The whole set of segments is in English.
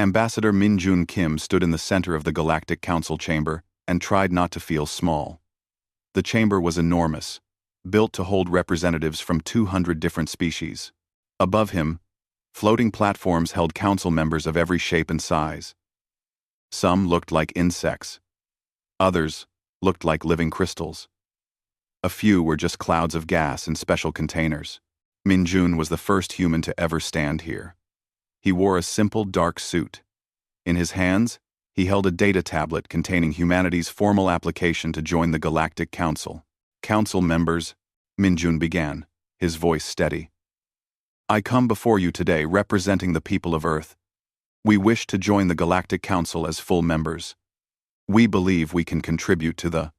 Ambassador Min Jun Kim stood in the center of the Galactic Council chamber and tried not to feel small. The chamber was enormous, built to hold representatives from 200 different species. Above him, floating platforms held council members of every shape and size. Some looked like insects. Others looked like living crystals. A few were just clouds of gas in special containers. Min Jun was the first human to ever stand here. He wore a simple dark suit. In his hands, he held a data tablet containing humanity's formal application to join the Galactic Council. Council members, Min Jun began, his voice steady. I come before you today representing the people of Earth. We wish to join the Galactic Council as full members. We believe we can contribute to the...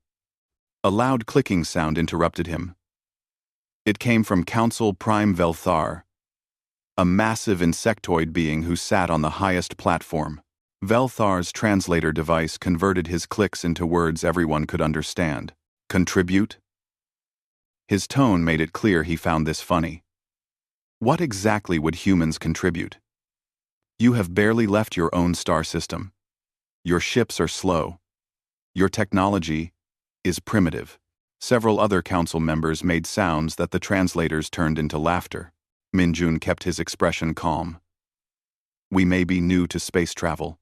A loud clicking sound interrupted him. It came from Council Prime Velthar, a massive insectoid being who sat on the highest platform. Velthar's translator device converted his clicks into words everyone could understand. Contribute? His tone made it clear he found this funny. What exactly would humans contribute? You have barely left your own star system. Your ships are slow. Your technology is primitive. Several other council members made sounds that the translators turned into laughter. Min Jun kept his expression calm. We may be new to space travel,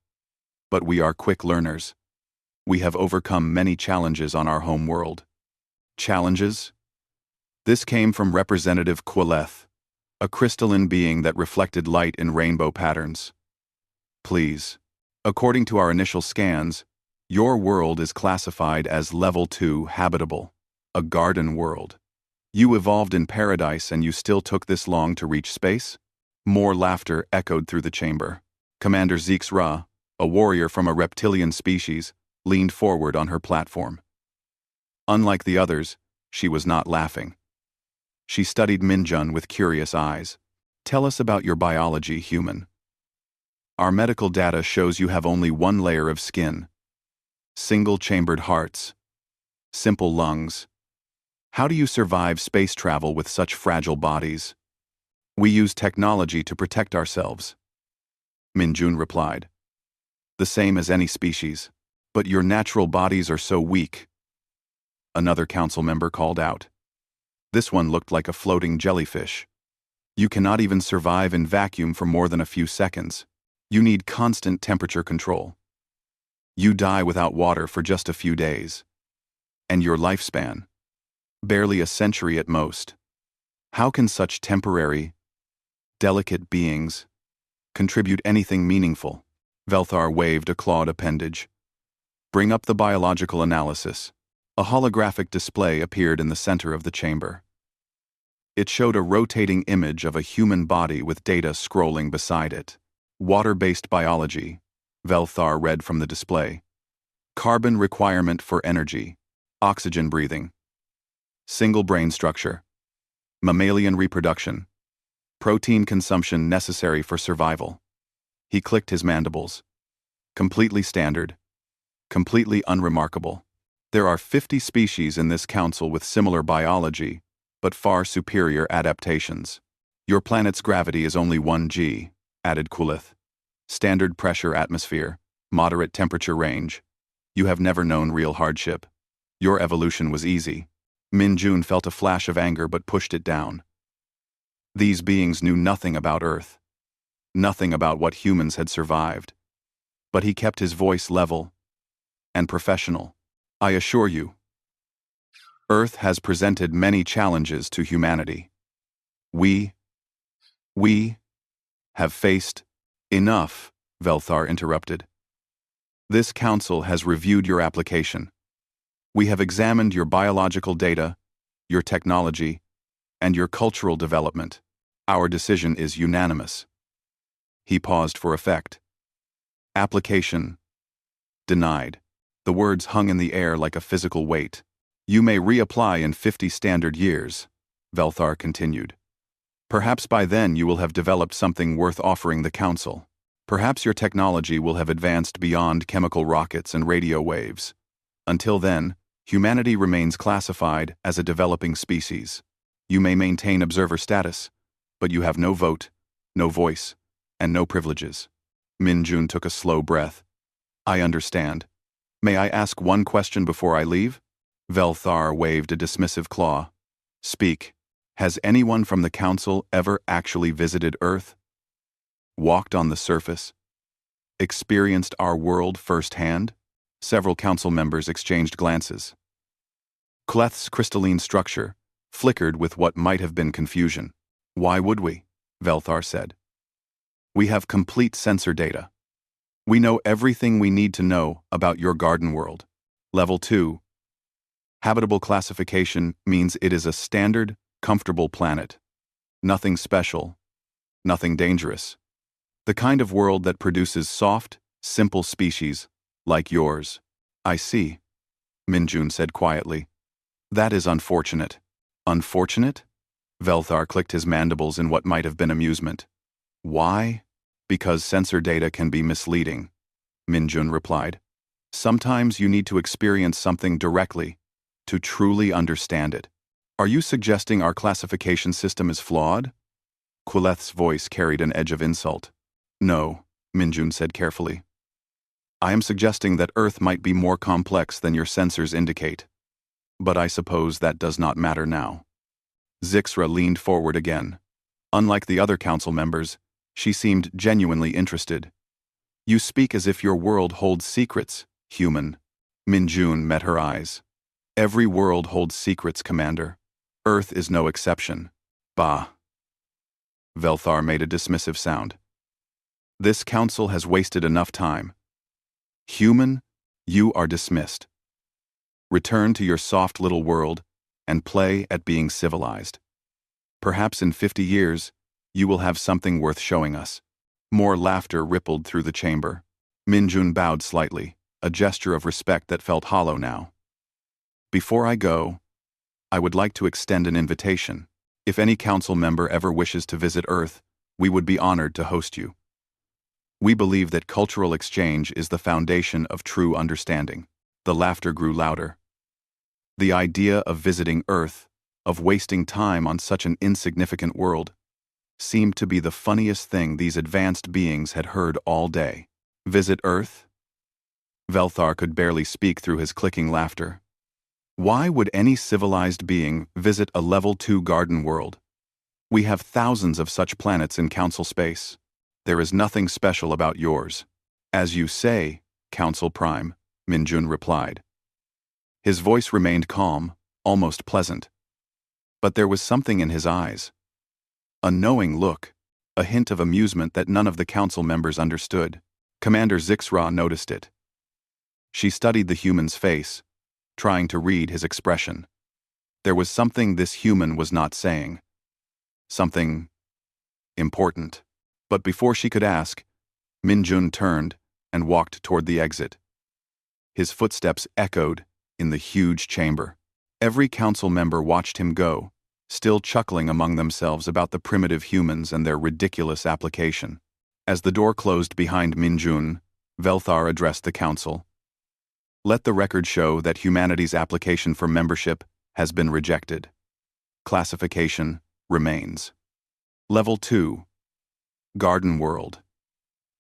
but we are quick learners. We have overcome many challenges on our home world. Challenges? This came from Representative Quilleth, a crystalline being that reflected light in rainbow patterns. Please, according to our initial scans, your world is classified as Level 2 habitable, a garden world. You evolved in paradise and you still took this long to reach space? More laughter echoed through the chamber. Commander Zeeks Ra, a warrior from a reptilian species, leaned forward on her platform. Unlike the others, she was not laughing. She studied Min Jun with curious eyes. Tell us about your biology, human. Our medical data shows you have only one layer of skin. Single-chambered hearts. Simple lungs. How do you survive space travel with such fragile bodies? We use technology to protect ourselves. Min Jun replied. The same as any species. But your natural bodies are so weak. Another council member called out. This one looked like a floating jellyfish. You cannot even survive in vacuum for more than a few seconds. You need constant temperature control. You die without water for just a few days. And your lifespan? Barely a century at most. How can such temporary, delicate beings contribute anything meaningful? Velthar waved a clawed appendage. Bring up the biological analysis. A holographic display appeared in the center of the chamber. It showed a rotating image of a human body with data scrolling beside it. Water-based biology, Velthar read from the display. Carbon requirement for energy. Oxygen breathing. Single brain structure. Mammalian reproduction. Protein consumption necessary for survival. He clicked his mandibles. Completely standard. Completely unremarkable. There are 50 species in this council with similar biology, but far superior adaptations. Your planet's gravity is only 1 g, added Quilleth. Standard pressure atmosphere, moderate temperature range. You have never known real hardship. Your evolution was easy. Min Jun felt a flash of anger but pushed it down. These beings knew nothing about Earth. Nothing about what humans had survived. But he kept his voice level and professional. I assure you, Earth has presented many challenges to humanity. We have faced enough, Velthar interrupted. This council has reviewed your application. We have examined your biological data, your technology, and your cultural development. Our decision is unanimous. He paused for effect. Application denied. The words hung in the air like a physical weight. You may reapply in 50 standard years, Velthar continued. Perhaps by then you will have developed something worth offering the Council. Perhaps your technology will have advanced beyond chemical rockets and radio waves. Until then, humanity remains classified as a developing species. You may maintain observer status, but you have no vote, no voice, and no privileges. Min-jun took a slow breath. I understand. May I ask one question before I leave? Velthar waved a dismissive claw. Speak. Has anyone from the council ever actually visited Earth? Walked on the surface? Experienced our world firsthand? Several council members exchanged glances. Cleth's crystalline structure flickered with what might have been confusion. Why would we? Velthar said. We have complete sensor data. We know everything we need to know about your garden world. Level 2. Habitable classification means it is a standard, comfortable planet. Nothing special. Nothing dangerous. The kind of world that produces soft, simple species like yours. I see, Min-jun said quietly. That is unfortunate. Unfortunate? Velthar clicked his mandibles in what might have been amusement. Why? Because sensor data can be misleading, Min-jun replied. Sometimes you need to experience something directly to truly understand it. Are you suggesting our classification system is flawed? Quilleth's voice carried an edge of insult. No, Min-jun said carefully. I am suggesting that Earth might be more complex than your sensors indicate. But I suppose that does not matter now. Zixra leaned forward again. Unlike the other council members, she seemed genuinely interested. You speak as if your world holds secrets, human. Min-jun met her eyes. Every world holds secrets, Commander. Earth is no exception. Bah. Velthar made a dismissive sound. This council has wasted enough time. Human, you are dismissed. Return to your soft little world and play at being civilized. Perhaps in 50 years, you will have something worth showing us. More laughter rippled through the chamber. Min-jun bowed slightly, a gesture of respect that felt hollow now. Before I go, I would like to extend an invitation. If any council member ever wishes to visit Earth, we would be honored to host you. We believe that cultural exchange is the foundation of true understanding. The laughter grew louder. The idea of visiting Earth, of wasting time on such an insignificant world, seemed to be the funniest thing these advanced beings had heard all day. Visit Earth? Velthar could barely speak through his clicking laughter. Why would any civilized being visit a Level 2 garden world? We have thousands of such planets in Council space. There is nothing special about yours. As you say, Council Prime, Min-jun replied. His voice remained calm, almost pleasant. But there was something in his eyes. A knowing look, a hint of amusement that none of the council members understood. Commander Zixra noticed it. She studied the human's face, trying to read his expression. There was something this human was not saying. Something important. But before she could ask, Min-jun turned and walked toward the exit. His footsteps echoed in the huge chamber. Every council member watched him go, still chuckling among themselves about the primitive humans and their ridiculous application. As the door closed behind Min-jun, Velthar addressed the council. Let the record show that humanity's application for membership has been rejected. Classification remains. Level 2. Garden World.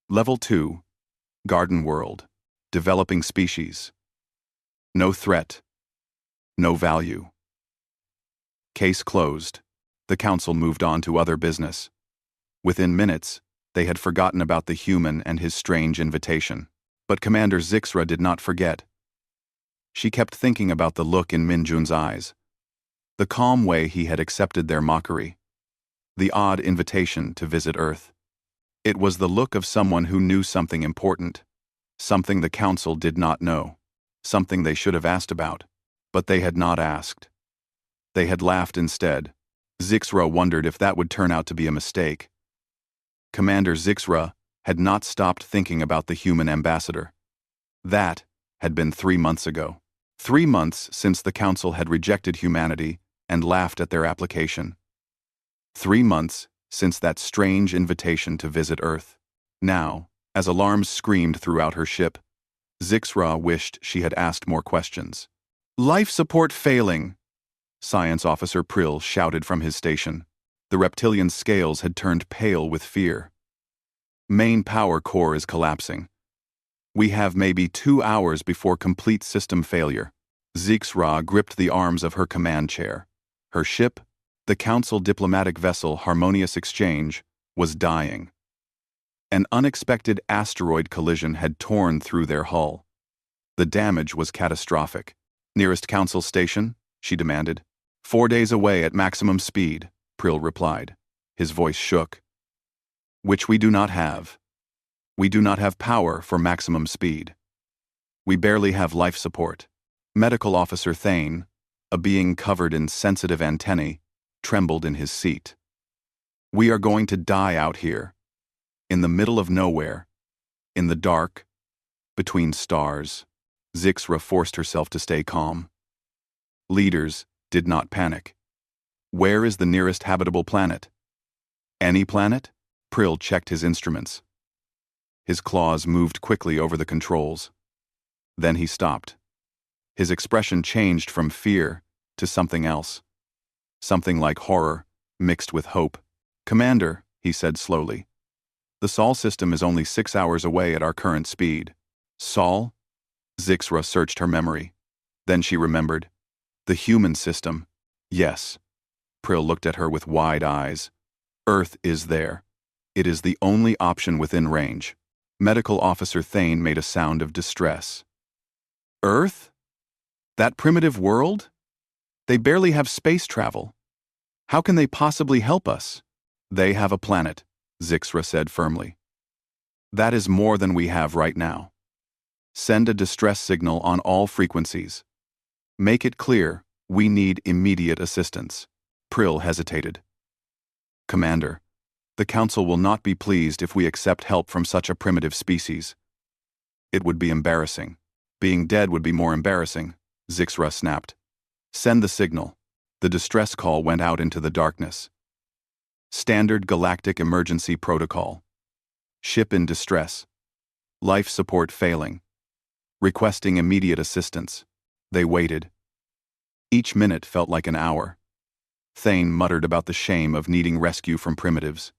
Level 2. Garden World. Developing species. No threat. No value. Case closed. The council moved on to other business. Within minutes, they had forgotten about the human and his strange invitation. But Commander Zixra did not forget. She kept thinking about the look in Min-jun's eyes, the calm way he had accepted their mockery, the odd invitation to visit Earth. It was the look of someone who knew something important, something the council did not know, something they should have asked about, but they had not asked. They had laughed instead. Zixra wondered if that would turn out to be a mistake. Commander Zixra had not stopped thinking about the human ambassador. That had been 3 months ago. 3 months since the council had rejected humanity and laughed at their application. 3 months since that strange invitation to visit Earth. Now, as alarms screamed throughout her ship, Zixra wished she had asked more questions. Life support failing, Science Officer Prill shouted from his station. The reptilian scales had turned pale with fear. Main power core is collapsing. We have maybe 2 hours before complete system failure. Zixra gripped the arms of her command chair. Her ship, the Council diplomatic vessel Harmonious Exchange, was dying. An unexpected asteroid collision had torn through their hull. The damage was catastrophic. Nearest Council station? She demanded. 4 days away at maximum speed, Prill replied. His voice shook. Which we do not have. We do not have power for maximum speed. We barely have life support. Medical Officer Thane, a being covered in sensitive antennae, trembled in his seat. We are going to die out here. In the middle of nowhere. In the dark. Between stars. Zixra forced herself to stay calm. Leaders did not panic. Where is the nearest habitable planet? Any planet? Prill checked his instruments. His claws moved quickly over the controls. Then he stopped. His expression changed from fear to something else. Something like horror, mixed with hope. Commander, he said slowly. The Sol system is only 6 hours away at our current speed. Sol? Zixra searched her memory. Then she remembered. The human system. Yes. Prill looked at her with wide eyes. Earth is there. It is the only option within range. Medical Officer Thane made a sound of distress. Earth? That primitive world? They barely have space travel. How can they possibly help us? They have a planet, Zixra said firmly. That is more than we have right now. Send a distress signal on all frequencies. Make it clear, we need immediate assistance. Prill hesitated. Commander, the Council will not be pleased if we accept help from such a primitive species. It would be embarrassing. Being dead would be more embarrassing, Zixra snapped. Send the signal. The distress call went out into the darkness. Standard Galactic Emergency Protocol. Ship in distress. Life support failing. Requesting immediate assistance. They waited. Each minute felt like an hour. Thane muttered about the shame of needing rescue from primitives.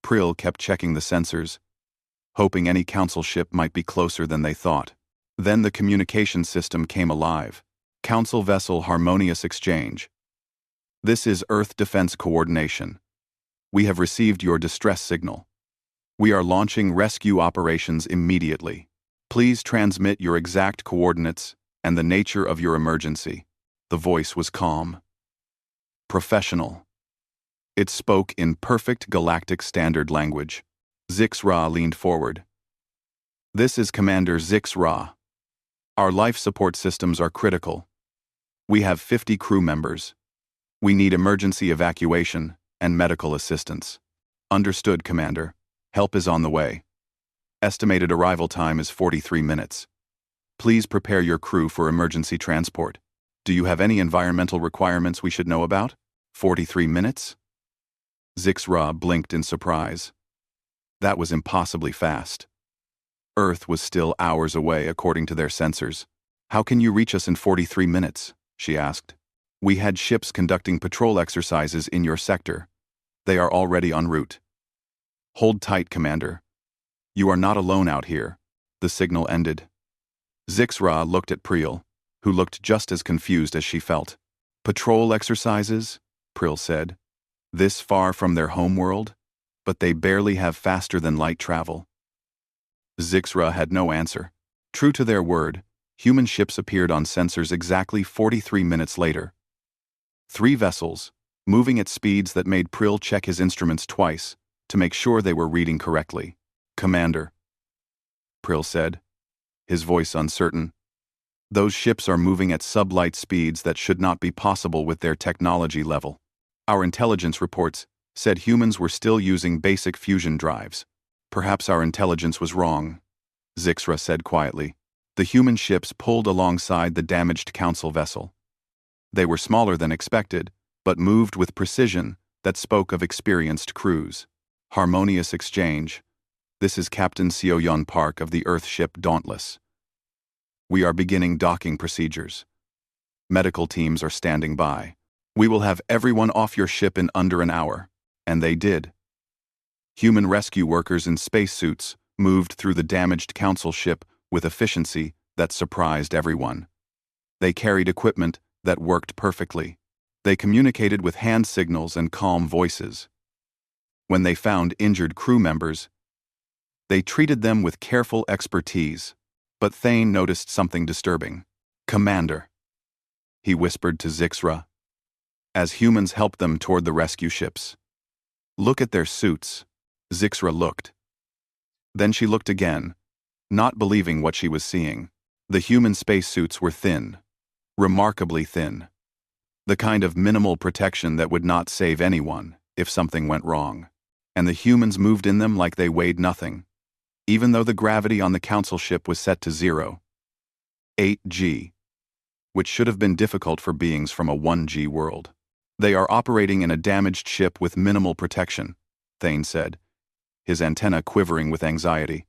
Prill kept checking the sensors, hoping any Council ship might be closer than they thought. Then the communication system came alive. Council vessel Harmonious Exchange. This is Earth Defense Coordination. We have received your distress signal. We are launching rescue operations immediately. Please transmit your exact coordinates and the nature of your emergency. The voice was calm. Professional. It spoke in perfect galactic standard language. Zixra leaned forward. This is Commander Zixra. Our life support systems are critical. We have 50 crew members. We need emergency evacuation and medical assistance. Understood, Commander. Help is on the way. Estimated arrival time is 43 minutes. Please prepare your crew for emergency transport. Do you have any environmental requirements we should know about? 43 minutes? Zixra blinked in surprise. That was impossibly fast. Earth was still hours away according to their sensors. How can you reach us in 43 minutes? She asked. We had ships conducting patrol exercises in your sector. They are already en route. Hold tight, Commander. You are not alone out here. The signal ended. Zixra looked at Prill, who looked just as confused as she felt. Patrol exercises? Prill said. This far from their homeworld? But they barely have faster-than-light travel. Zixra had no answer. True to their word, human ships appeared on sensors exactly 43 minutes later. 3 vessels, moving at speeds that made Prill check his instruments twice to make sure they were reading correctly. Commander, Prill said, his voice uncertain. Those ships are moving at sublight speeds that should not be possible with their technology level. Our intelligence reports said humans were still using basic fusion drives. Perhaps our intelligence was wrong, Zixra said quietly. The human ships pulled alongside the damaged Council vessel. They were smaller than expected, but moved with precision that spoke of experienced crews. Harmonious Exchange. This is Captain Seo-Yun Park of the Earth ship Dauntless. We are beginning docking procedures. Medical teams are standing by. We will have everyone off your ship in under an hour. And they did. Human rescue workers in spacesuits moved through the damaged council ship with efficiency that surprised everyone. They carried equipment that worked perfectly. They communicated with hand signals and calm voices. When they found injured crew members, they treated them with careful expertise. But Thane noticed something disturbing. "Commander," he whispered to Zixra, as humans helped them toward the rescue ships. "Look at their suits." Zixra looked. Then she looked again, not believing what she was seeing. The human spacesuits were thin, remarkably thin. The kind of minimal protection that would not save anyone if something went wrong. And the humans moved in them like they weighed nothing, even though the gravity on the council ship was set to 0. 8G, which should have been difficult for beings from a 1G world. "They are operating in a damaged ship with minimal protection," Thane said, his antenna quivering with anxiety.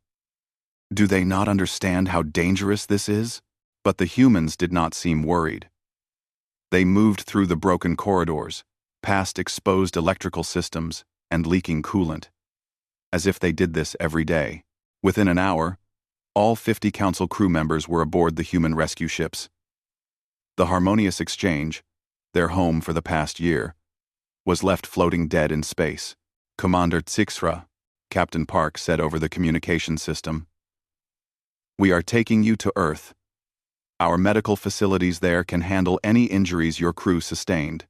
"Do they not understand how dangerous this is?" But the humans did not seem worried. They moved through the broken corridors, past exposed electrical systems and leaking coolant, as if they did this every day. Within an hour, all 50 council crew members were aboard the human rescue ships. The Harmonious Exchange, their home for the past year, was left floating dead in space. "Commander Zixra," Captain Park said over the communication system, "we are taking you to Earth. Our medical facilities there can handle any injuries your crew sustained.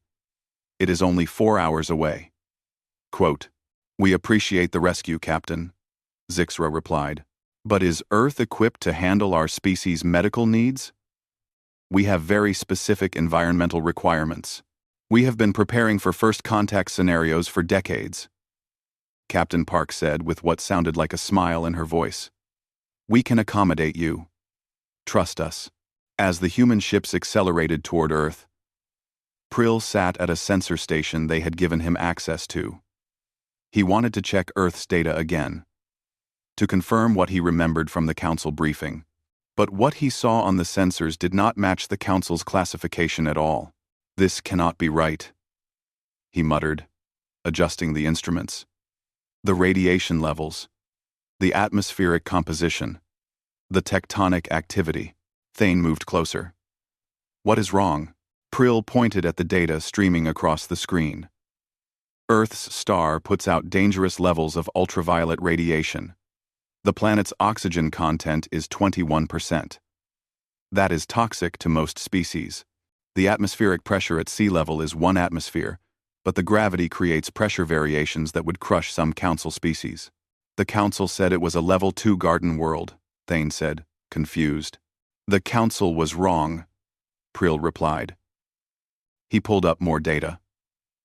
It is only 4 hours away." Quote, "We appreciate the rescue, Captain," Zixra replied. "But is Earth equipped to handle our species' medical needs? We have very specific environmental requirements. We have been preparing for first contact scenarios for decades," Captain Park said with what sounded like a smile in her voice. "We can accommodate you. Trust us." As the human ships accelerated toward Earth, Prill sat at a sensor station they had given him access to. He wanted to check Earth's data again, to confirm what he remembered from the Council briefing. But what he saw on the sensors did not match the Council's classification at all. "This cannot be right," he muttered, adjusting the instruments. "The radiation levels, the atmospheric composition, the tectonic activity." Thane moved closer. "What is wrong?" Prill pointed at the data streaming across the screen. "Earth's star puts out dangerous levels of ultraviolet radiation. The planet's oxygen content is 21%. That is toxic to most species. The atmospheric pressure at sea level is 1 atmosphere, but the gravity creates pressure variations that would crush some Council species." "The Council said it was a level 2 garden world," Thane said, confused. "The Council was wrong," Prill replied. He pulled up more data.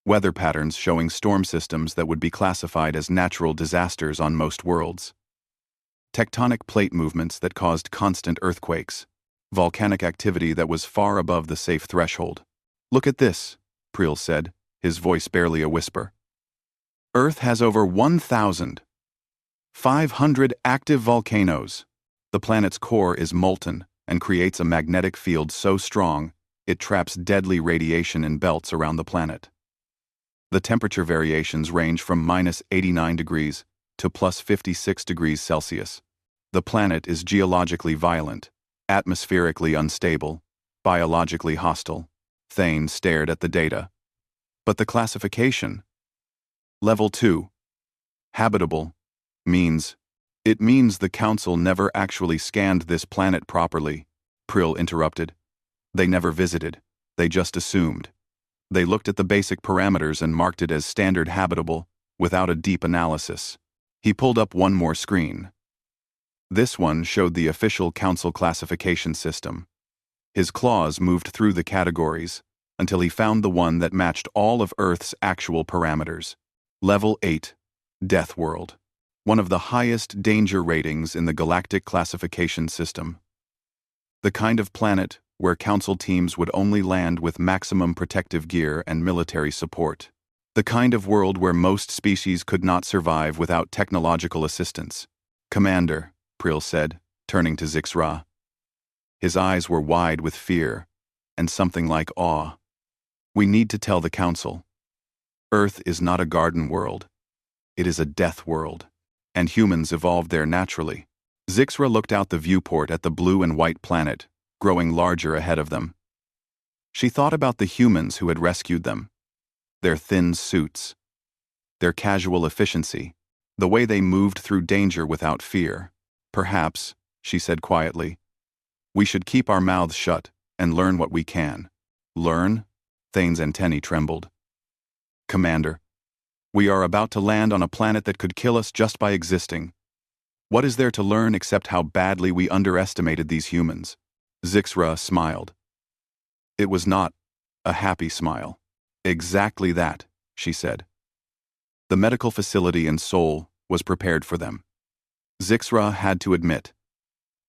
Weather patterns showing storm systems that would be classified as natural disasters on most worlds. Tectonic plate movements that caused constant earthquakes. Volcanic activity that was far above the safe threshold. "Look at this," Prill said, his voice barely a whisper. "Earth has over 1,500 active volcanoes. The planet's core is molten and creates a magnetic field so strong it traps deadly radiation in belts around the planet. The temperature variations range from -89 degrees to +56 degrees Celsius. The planet is geologically violent, atmospherically unstable, biologically hostile." Thane stared at the data. "But the classification? Level 2. Habitable. It means the Council never actually scanned this planet properly," Prill interrupted. "They never visited. They just assumed. They looked at the basic parameters and marked it as standard habitable, without a deep analysis." He pulled up one more screen. This one showed the official Council classification system. His claws moved through the categories until he found the one that matched all of Earth's actual parameters. Level 8. Death World. One of the highest danger ratings in the Galactic classification system. The kind of planet where Council teams would only land with maximum protective gear and military support. The kind of world where most species could not survive without technological assistance. "Commander," Prill said, turning to Zixra. His eyes were wide with fear and something like awe. "We need to tell the Council. Earth is not a garden world. It is a death world, and humans evolved there naturally. Zixra looked out the viewport at the blue and white planet, growing larger ahead of them. She thought about the humans who had rescued them. Their thin suits, their casual efficiency, the way they moved through danger without fear. Perhaps, she said quietly, we should keep our mouths shut and learn what we can. Learn? Thane's antennae trembled. Commander, we are about to land on a planet that could kill us just by existing. What is there to learn except how badly we underestimated these humans? Zixra smiled. It was not a happy smile. Exactly that, she said. The medical facility in Seoul was prepared for them. Zixra had to admit,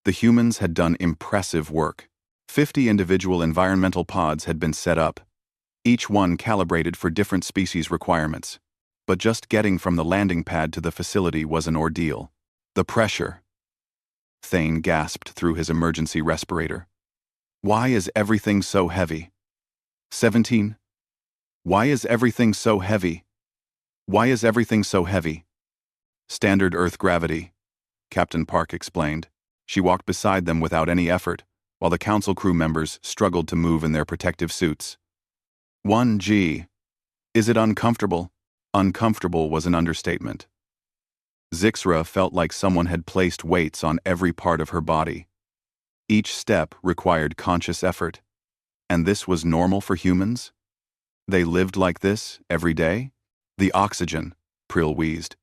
the humans had done impressive work. 50 individual environmental pods had been set up, each one calibrated for different species requirements. But just getting from the landing pad to the facility was an ordeal. The pressure. Thane gasped through his emergency respirator. Why is everything so heavy? 17. Why is everything so heavy? Why is everything so heavy? Standard Earth gravity, Captain Park explained. She walked beside them without any effort, while the council crew members struggled to move in their protective suits. 1G. Is it uncomfortable? Uncomfortable was an understatement. Zixra felt like someone had placed weights on every part of her body. Each step required conscious effort. And this was normal for humans? They lived like this every day? The oxygen, Prill wheezed.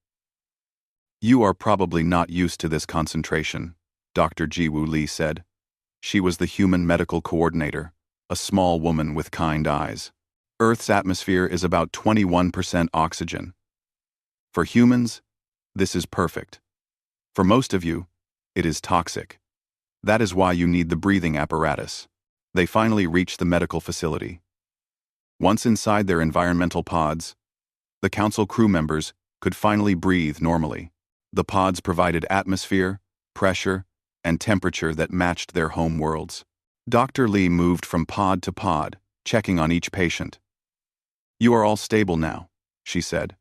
You are probably not used to this concentration, Dr. Jiwoo Lee said. She was the human medical coordinator, a small woman with kind eyes. Earth's atmosphere is about 21% oxygen. For humans, this is perfect. For most of you, it is toxic. That is why you need the breathing apparatus. They finally reached the medical facility. Once inside their environmental pods, the council crew members could finally breathe normally. The pods provided atmosphere, pressure, and temperature that matched their home worlds. Dr. Lee moved from pod to pod, checking on each patient. You are all stable now, she said.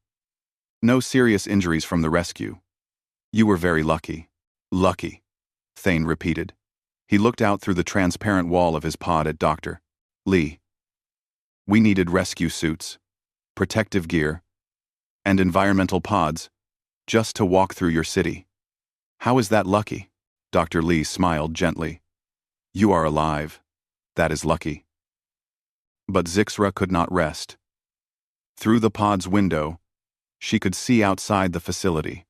No serious injuries from the rescue. You were very lucky. Lucky, Thane repeated. He looked out through the transparent wall of his pod at Dr. Lee. We needed rescue suits, protective gear, and environmental pods just to walk through your city. How is that lucky? Dr. Lee smiled gently. You are alive. That is lucky. But Zixra could not rest. Through the pod's window, she could see outside the facility.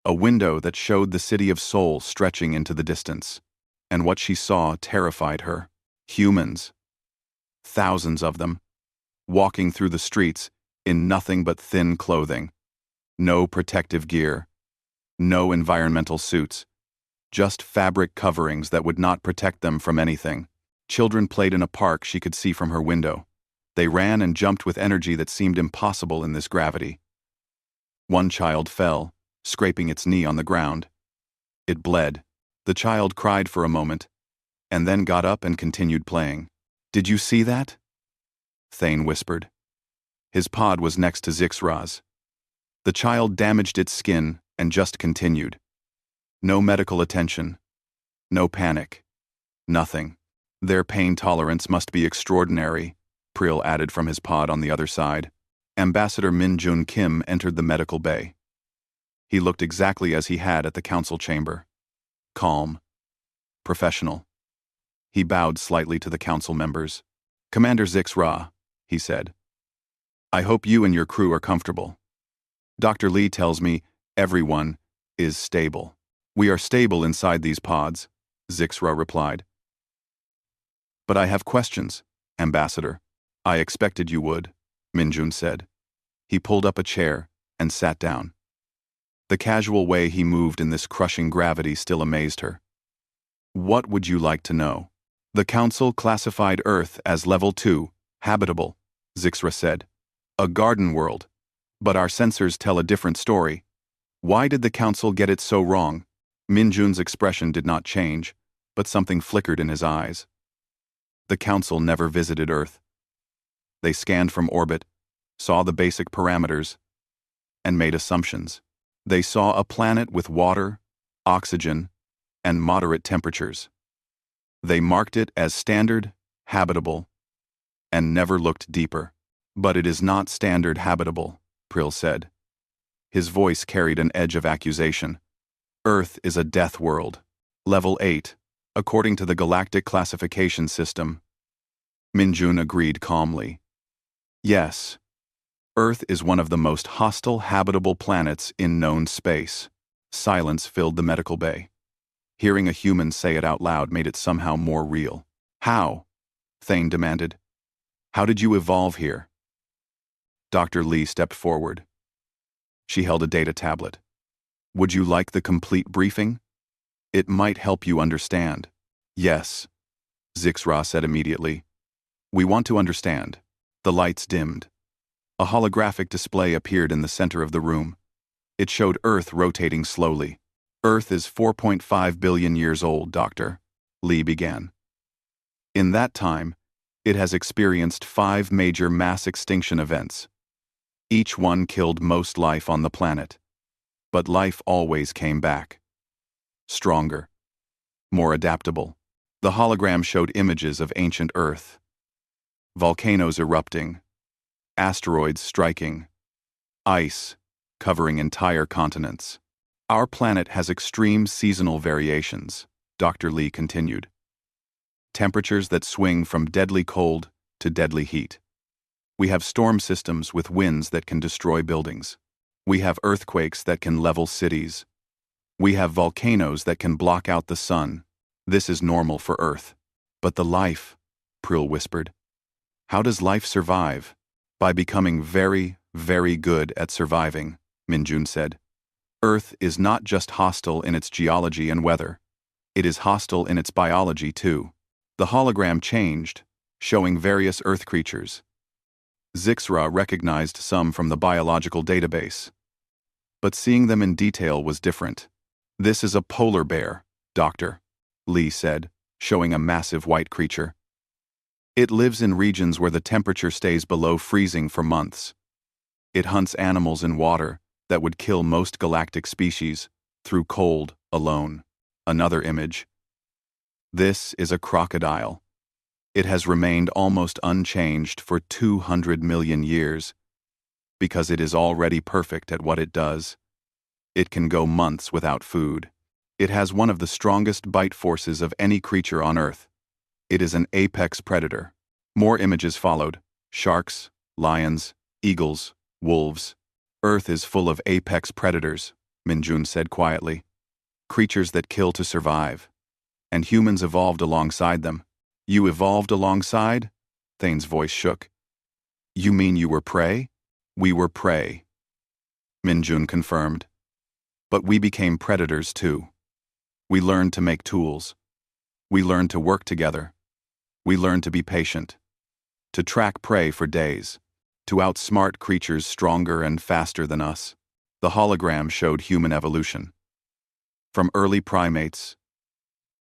A window that showed the city of Seoul stretching into the distance. And what she saw terrified her. Humans. Thousands of them. Walking through the streets in nothing but thin clothing. No protective gear. No environmental suits. Just fabric coverings that would not protect them from anything. Children played in a park she could see from her window. They ran and jumped with energy that seemed impossible in this gravity. One child fell, scraping its knee on the ground. It bled. The child cried for a moment, and then got up and continued playing. Did you see that? Thane whispered. His pod was next to Zixra's. The child damaged its skin and just continued. No medical attention. No panic. Nothing. Their pain tolerance must be extraordinary, Prill added from his pod on the other side. Ambassador Min Jun Kim entered the medical bay. He looked exactly as he had at the council chamber. Calm. Professional. He bowed slightly to the council members. Commander Zixra, he said. I hope you and your crew are comfortable. Dr. Lee tells me everyone is stable. We are stable inside these pods, Zixra replied. But I have questions, Ambassador. I expected you would, Minjun said. He pulled up a chair and sat down. The casual way he moved in this crushing gravity still amazed her. What would you like to know? The Council classified Earth as Level 2, habitable, Zixra said. A garden world. But our sensors tell a different story. Why did the Council get it so wrong? Minjun's expression did not change, but something flickered in his eyes. The Council never visited Earth. They scanned from orbit, saw the basic parameters, and made assumptions. They saw a planet with water, oxygen, and moderate temperatures. They marked it as standard, habitable, and never looked deeper. But it is not standard habitable, Prill said. His voice carried an edge of accusation. Earth is a death world. Level 8, according to the Galactic Classification System. Minjun agreed calmly. Yes, Earth is one of the most hostile habitable planets in known space. Silence filled the medical bay. Hearing a human say it out loud made it somehow more real. How? Thane demanded. How did you evolve here? Dr. Lee stepped forward. She held a data tablet. Would you like the complete briefing? It might help you understand. Yes, Zixra said immediately. We want to understand. The lights dimmed. A holographic display appeared in the center of the room. It showed Earth rotating slowly. Earth is 4.5 billion years old, Doctor, Lee began. In that time, it has experienced 5 major mass extinction events. Each one killed most life on the planet. But life always came back. Stronger. More adaptable. The hologram showed images of ancient Earth. Volcanoes erupting. Asteroids striking. Ice covering entire continents. Our planet has extreme seasonal variations, Dr. Lee continued. Temperatures that swing from deadly cold to deadly heat. We have storm systems with winds that can destroy buildings. We have earthquakes that can level cities. We have volcanoes that can block out the sun. This is normal for Earth. But the life, Prill whispered. How does life survive? By becoming very, very good at surviving, Minjun said. Earth is not just hostile in its geology and weather. It is hostile in its biology too. The hologram changed, showing various Earth creatures. Zixra recognized some from the biological database. But seeing them in detail was different. This is a polar bear, Doctor, Lee said, showing a massive white creature. It lives in regions where the temperature stays below freezing for months. It hunts animals in water that would kill most galactic species through cold alone. Another image. This is a crocodile. It has remained almost unchanged for 200 million years because it is already perfect at what it does. It can go months without food. It has one of the strongest bite forces of any creature on Earth. It is an apex predator. More images followed. Sharks, lions, eagles, wolves. Earth is full of apex predators, Minjun said quietly. Creatures that kill to survive. And humans evolved alongside them. You evolved alongside? Thane's voice shook. You mean you were prey? We were prey. Minjun confirmed. But we became predators too. We learned to make tools. We learned to work together. We learned to be patient. To track prey for days. To outsmart creatures stronger and faster than us. The hologram showed human evolution. From early primates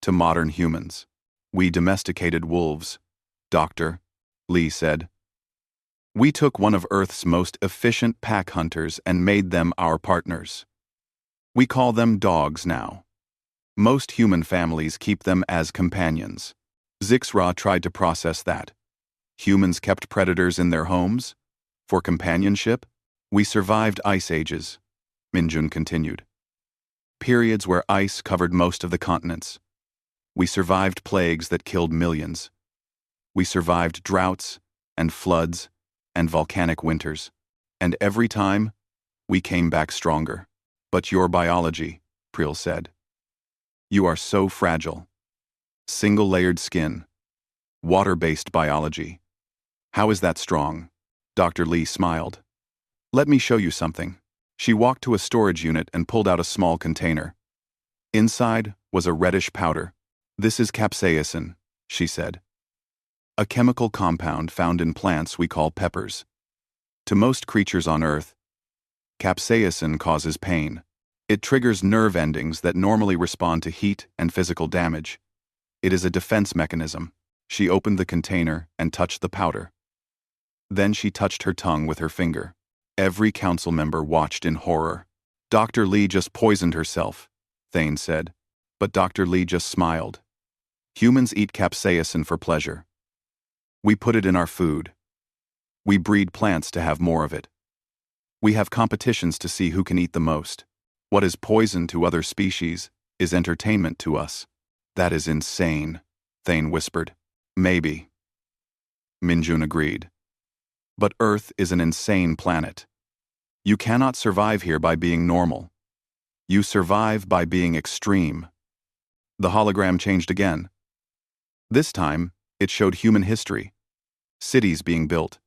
to modern humans. We domesticated wolves, Doctor, Lee said. We took one of Earth's most efficient pack hunters and made them our partners. We call them dogs now. Most human families keep them as companions. Zixra tried to process that. Humans kept predators in their homes? For companionship? We survived ice ages, Minjun continued. Periods where ice covered most of the continents. We survived plagues that killed millions. We survived droughts and floods and volcanic winters. And every time, we came back stronger. But your biology, Prill said. You are so fragile. Single-layered skin. Water-based biology. How is that strong? Dr. Lee smiled. Let me show you something. She walked to a storage unit and pulled out a small container. Inside was a reddish powder. This is capsaicin, she said. A chemical compound found in plants we call peppers. To most creatures on Earth, capsaicin causes pain. It triggers nerve endings that normally respond to heat and physical damage. It is a defense mechanism. She opened the container and touched the powder. Then she touched her tongue with her finger. Every council member watched in horror. Dr. Lee just poisoned herself, Thane said. But Dr. Lee just smiled. Humans eat capsaicin for pleasure. We put it in our food. We breed plants to have more of it. We have competitions to see who can eat the most. What is poison to other species is entertainment to us. That is insane, Thane whispered. Maybe. Minjun agreed. But Earth is an insane planet. You cannot survive here by being normal. You survive by being extreme. The hologram changed again. This time, it showed human history. Cities being built.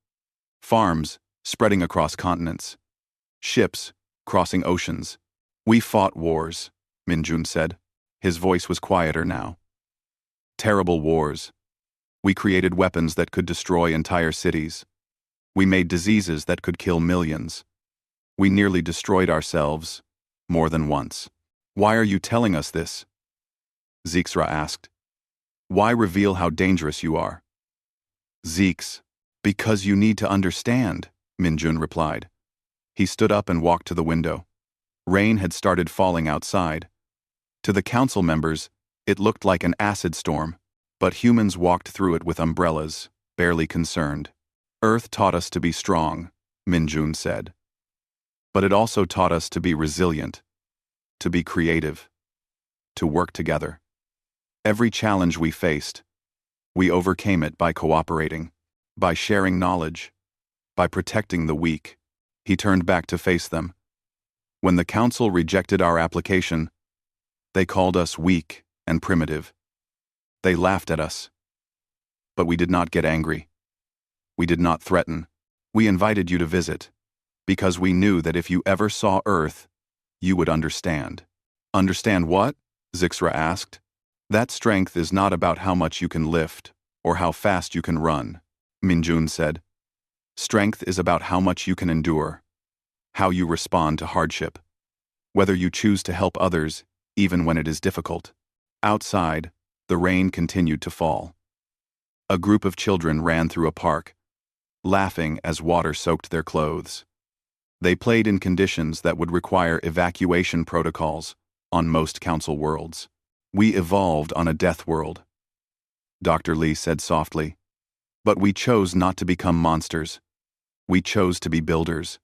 Farms spreading across continents. Ships crossing oceans. We fought wars, Minjun said. His voice was quieter now. Terrible wars. We created weapons that could destroy entire cities. We made diseases that could kill millions. We nearly destroyed ourselves, more than once. Why are you telling us this? Zixra asked. Why reveal how dangerous you are? Zix, because you need to understand, Minjun replied. He stood up and walked to the window. Rain had started falling outside. To the council members, it looked like an acid storm, but humans walked through it with umbrellas, barely concerned. Earth taught us to be strong, Minjun said. But it also taught us to be resilient, to be creative, to work together. Every challenge we faced, we overcame it by cooperating, by sharing knowledge, by protecting the weak. He turned back to face them. When the council rejected our application, they called us weak and primitive. They laughed at us. But we did not get angry. We did not threaten. We invited you to visit, because we knew that if you ever saw Earth, you would understand. Understand what? Zixra asked. That strength is not about how much you can lift, or how fast you can run, Minjun said. Strength is about how much you can endure, how you respond to hardship, whether you choose to help others even when it is difficult. Outside, the rain continued to fall. A group of children ran through a park, laughing as water soaked their clothes. They played in conditions that would require evacuation protocols on most council worlds. We evolved on a death world, Dr. Lee said softly. But we chose not to become monsters. We chose to be builders,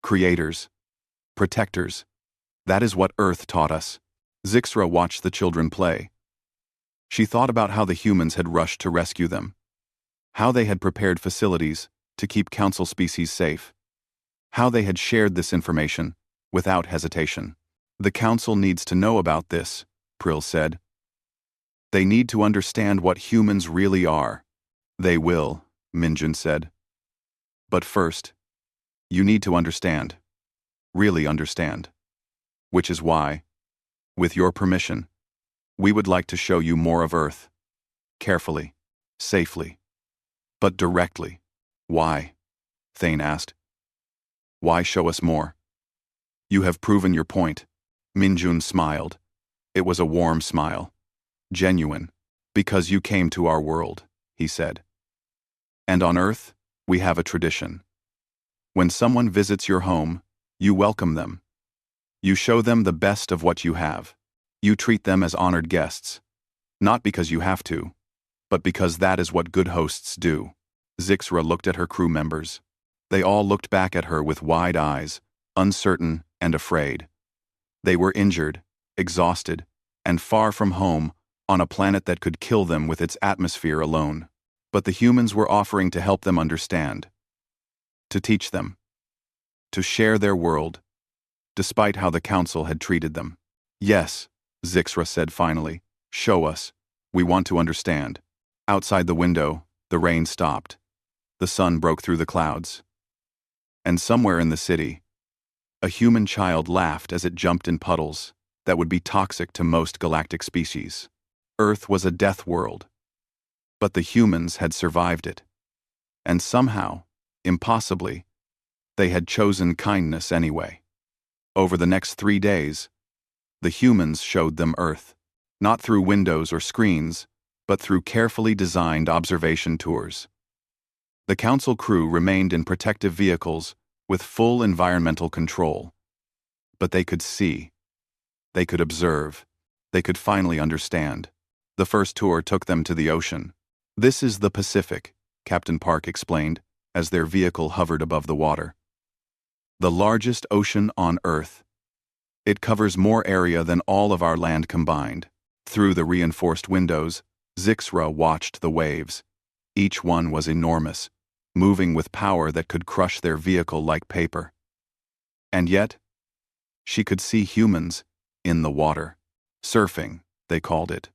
creators, protectors. That is what Earth taught us. Zixra watched the children play. She thought about how the humans had rushed to rescue them, how they had prepared facilities to keep council species safe, how they had shared this information without hesitation. The council needs to know about this, Prill said. They need to understand what humans really are. They will, Minjun said. But first, you need to understand. Really understand. Which is why, with your permission, we would like to show you more of Earth. Carefully, safely, but directly. Why? Thane asked. Why show us more? You have proven your point. Minjun smiled. It was a warm smile. Genuine. Because you came to our world, he said. And on Earth, we have a tradition. When someone visits your home, you welcome them. You show them the best of what you have. You treat them as honored guests. Not because you have to, but because that is what good hosts do. Zixra looked at her crew members. They all looked back at her with wide eyes, uncertain and afraid. They were injured, exhausted, and far from home, on a planet that could kill them with its atmosphere alone. But the humans were offering to help them understand, to teach them, to share their world, despite how the council had treated them. Yes, Zixra said finally, show us. We want to understand. Outside the window, the rain stopped. The sun broke through the clouds. And somewhere in the city, a human child laughed as it jumped in puddles that would be toxic to most galactic species. Earth was a death world. But the humans had survived it. And somehow, impossibly, they had chosen kindness anyway. Over the next 3 days, the humans showed them Earth, not through windows or screens, but through carefully designed observation tours. The council crew remained in protective vehicles with full environmental control. But they could see. They could observe. They could finally understand. The first tour took them to the ocean. "This is the Pacific," Captain Park explained, as their vehicle hovered above the water. "The largest ocean on Earth. It covers more area than all of our land combined." Through the reinforced windows, Zixra watched the waves. Each one was enormous, moving with power that could crush their vehicle like paper. And yet, she could see humans in the water. Surfing, they called it.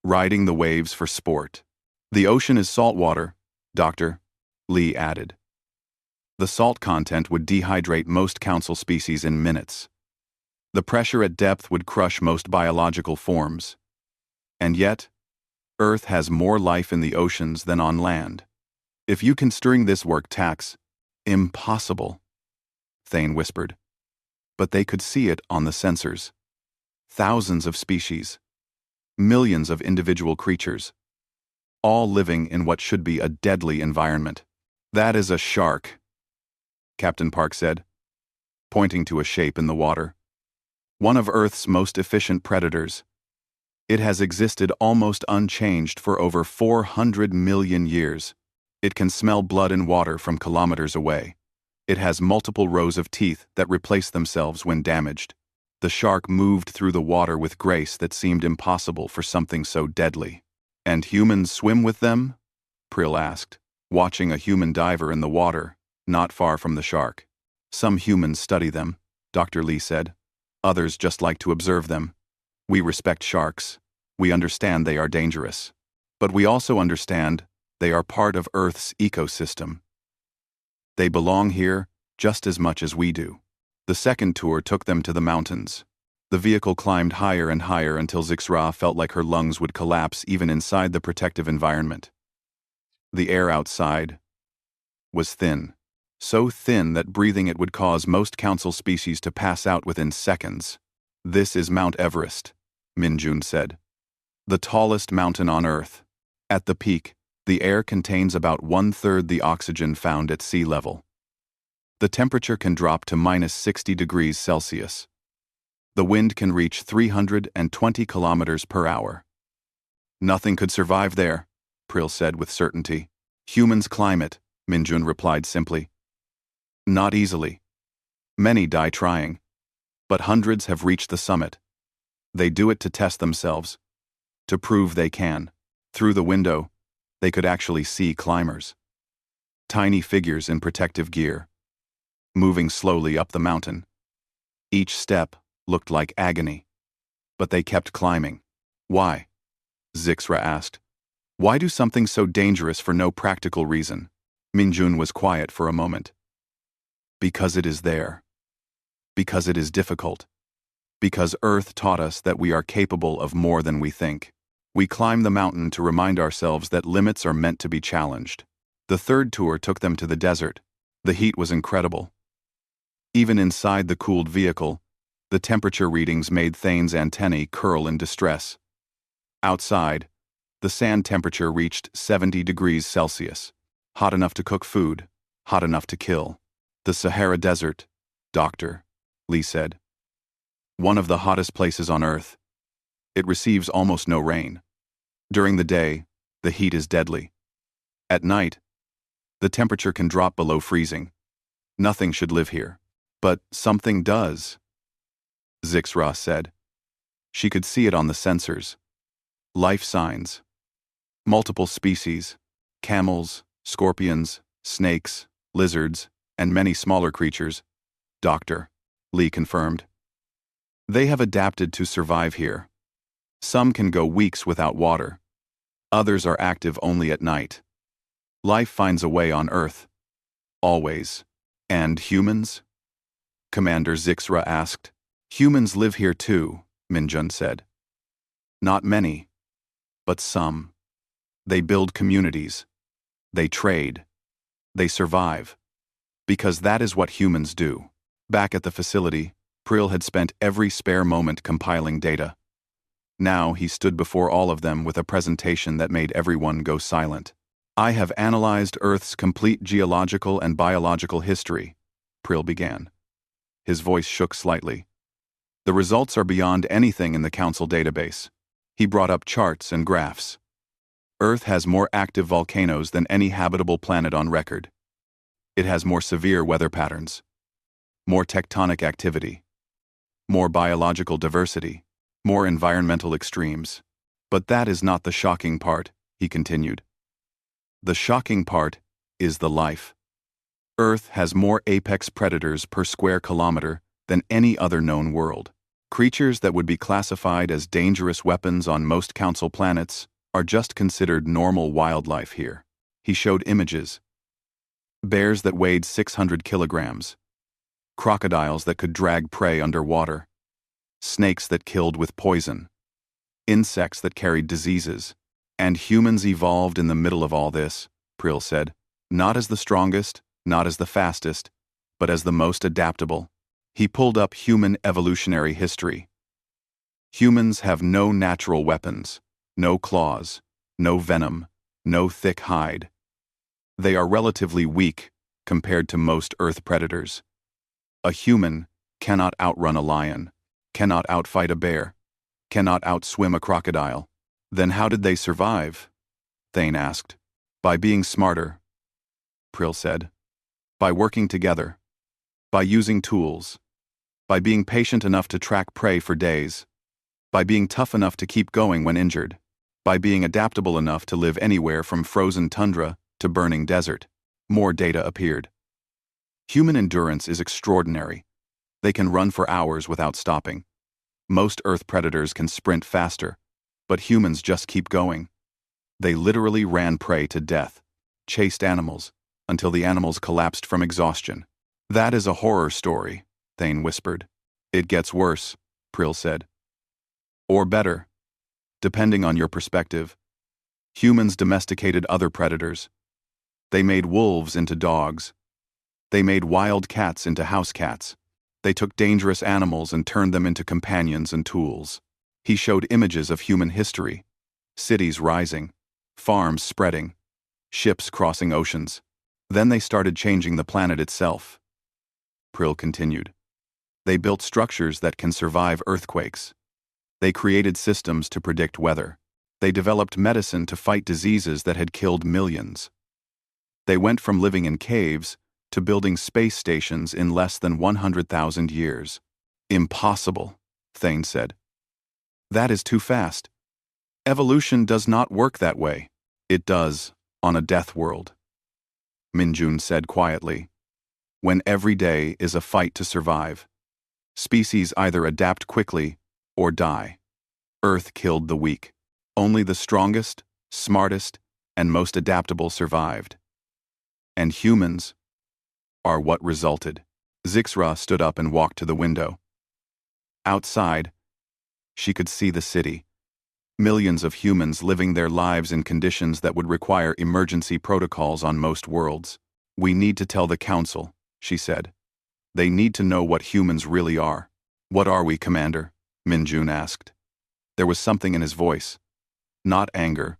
Riding the waves for sport. "The ocean is salt water," Dr. Lee added. "The salt content would dehydrate most council species in minutes. The pressure at depth would crush most biological forms. And yet, Earth has more life in the oceans than on land. If you considering this work tax, impossible," Thane whispered. But they could see it on the sensors. Thousands of species. Millions of individual creatures. All living in what should be a deadly environment. "That is a shark," Captain Park said, pointing to a shape in the water. "One of Earth's most efficient predators. It has existed almost unchanged for over 400 million years. It can smell blood in water from kilometers away. It has multiple rows of teeth that replace themselves when damaged. The shark moved through the water with grace that seemed impossible for something so deadly." "And humans swim with them?" Prill asked, watching a human diver in the water, not far from the shark. "Some humans study them," Dr. Lee said. "Others just like to observe them. We respect sharks. We understand they are dangerous. But we also understand they are part of Earth's ecosystem. They belong here just as much as we do." The second tour took them to the mountains. The vehicle climbed higher and higher until Zixra felt like her lungs would collapse even inside the protective environment. The air outside was thin, so thin that breathing it would cause most council species to pass out within seconds. "This is Mount Everest," Minjun said. "The tallest mountain on Earth. At the peak, the air contains about 1/3 the oxygen found at sea level. The temperature can drop to -60 degrees Celsius. The wind can reach 320 kilometers per hour. Nothing could survive there, Prill said with certainty. Humans climb it, Minjun replied simply. Not easily. Many die trying. But hundreds have reached the summit. They do it to test themselves, to prove they can. Through the window, they could actually see climbers. Tiny figures in protective gear, moving slowly up the mountain. Each step looked like agony. But they kept climbing. Why? Zixra asked. Why do something so dangerous for no practical reason? Minjun was quiet for a moment. Because it is there. Because it is difficult. Because Earth taught us that we are capable of more than we think. We climb the mountain to remind ourselves that limits are meant to be challenged. The third tour took them to the desert. The heat was incredible. Even inside the cooled vehicle, the temperature readings made Thane's antennae curl in distress. Outside, the sand temperature reached 70 degrees Celsius. Hot enough to cook food, hot enough to kill. The Sahara Desert, Dr. Lee said. One of the hottest places on Earth. It receives almost no rain. During the day, the heat is deadly. At night, the temperature can drop below freezing. Nothing should live here. But something does, Zixra said. She could see it on the sensors. Life signs. Multiple species, camels, scorpions, snakes, lizards, and many smaller creatures, Dr. Lee confirmed. They have adapted to survive here. Some can go weeks without water. Others are active only at night. Life finds a way on Earth. Always. And humans? Commander Zixra asked. Humans live here too, Minjun said. Not many, but some. They build communities. They trade. They survive. Because that is what humans do. Back at the facility, Prill had spent every spare moment compiling data. Now he stood before all of them with a presentation that made everyone go silent. I have analyzed Earth's complete geological and biological history, Prill began. His voice shook slightly. The results are beyond anything in the Council database. He brought up charts and graphs. Earth has more active volcanoes than any habitable planet on record. It has more severe weather patterns, more tectonic activity, more biological diversity, more environmental extremes. But that is not the shocking part, he continued. The shocking part is the life. Earth has more apex predators per square kilometer than any other known world. Creatures that would be classified as dangerous weapons on most Council planets are just considered normal wildlife here. He showed images. Bears that weighed 600 kilograms. Crocodiles that could drag prey underwater. Snakes that killed with poison. Insects that carried diseases. And humans evolved in the middle of all this, Prill said. Not as the strongest, not as the fastest, but as the most adaptable. He pulled up human evolutionary history. Humans have no natural weapons, no claws, no venom, no thick hide. They are relatively weak compared to most Earth predators. A human cannot outrun a lion, cannot outfight a bear, cannot outswim a crocodile. Then how did they survive? Thane asked. By being smarter, Prill said. By working together. By using tools. By being patient enough to track prey for days. By being tough enough to keep going when injured. By being adaptable enough to live anywhere from frozen tundra to burning desert. More data appeared. Human endurance is extraordinary. They can run for hours without stopping. Most Earth predators can sprint faster, but humans just keep going. They literally ran prey to death, chased animals, until the animals collapsed from exhaustion. That is a horror story, Thane whispered. It gets worse, Prill said. Or better, depending on your perspective. Humans domesticated other predators. They made wolves into dogs. They made wild cats into house cats. They took dangerous animals and turned them into companions and tools. He showed images of human history. Cities rising, farms spreading, ships crossing oceans. Then they started changing the planet itself. Prill continued. They built structures that can survive earthquakes. They created systems to predict weather. They developed medicine to fight diseases that had killed millions. They went from living in caves to building space stations in less than 100,000 years. Impossible, Thane said. That is too fast. Evolution does not work that way. It does, on a death world. Minjun said quietly. When every day is a fight to survive. Species either adapt quickly or die. Earth killed the weak. Only the strongest, smartest, and most adaptable survived. And humans are what resulted. Zixra stood up and walked to the window. Outside, she could see the city. Millions of humans living their lives in conditions that would require emergency protocols on most worlds. We need to tell the Council, she said. They need to know what humans really are. What are we, Commander? Minjun asked. There was something in his voice. Not anger,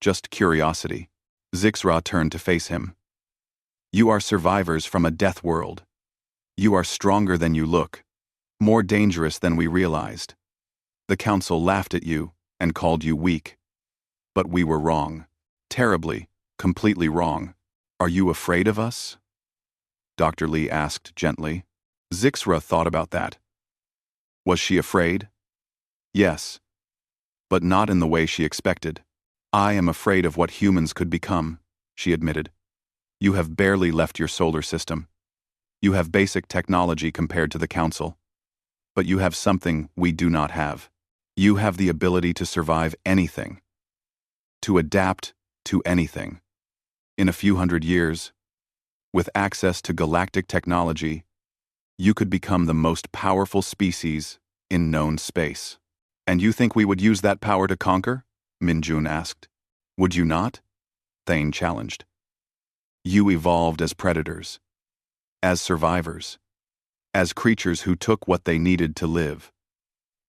just curiosity. Zixra turned to face him. You are survivors from a death world. You are stronger than you look, more dangerous than we realized. The Council laughed at you and called you weak. But we were wrong. Terribly, completely wrong. Are you afraid of us? Dr. Lee asked gently. Zixra thought about that. Was she afraid? Yes. But not in the way she expected. I am afraid of what humans could become, she admitted. You have barely left your solar system. You have basic technology compared to the Council. But you have something we do not have. You have the ability to survive anything. To adapt to anything. In a few hundred years, with access to galactic technology, you could become the most powerful species in known space. And you think we would use that power to conquer? Minjun asked. Would you not? Thane challenged. You evolved as predators, as survivors, as creatures who took what they needed to live.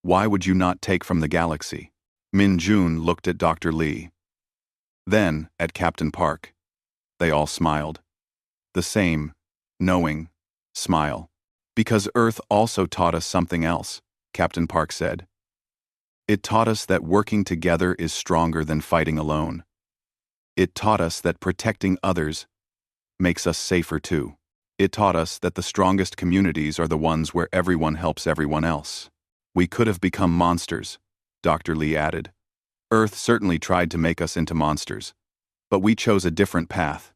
Why would you not take from the galaxy? Minjun looked at Dr. Lee. Then at Captain Park. They all smiled. The same, knowing, Smile. Because Earth also taught us something else, Captain Park said. It taught us that working together is stronger than fighting alone. It taught us that protecting others makes us safer too. It taught us that the strongest communities are the ones where everyone helps everyone else. We could have become monsters, Dr. Lee added. Earth certainly tried to make us into monsters, but we chose a different path.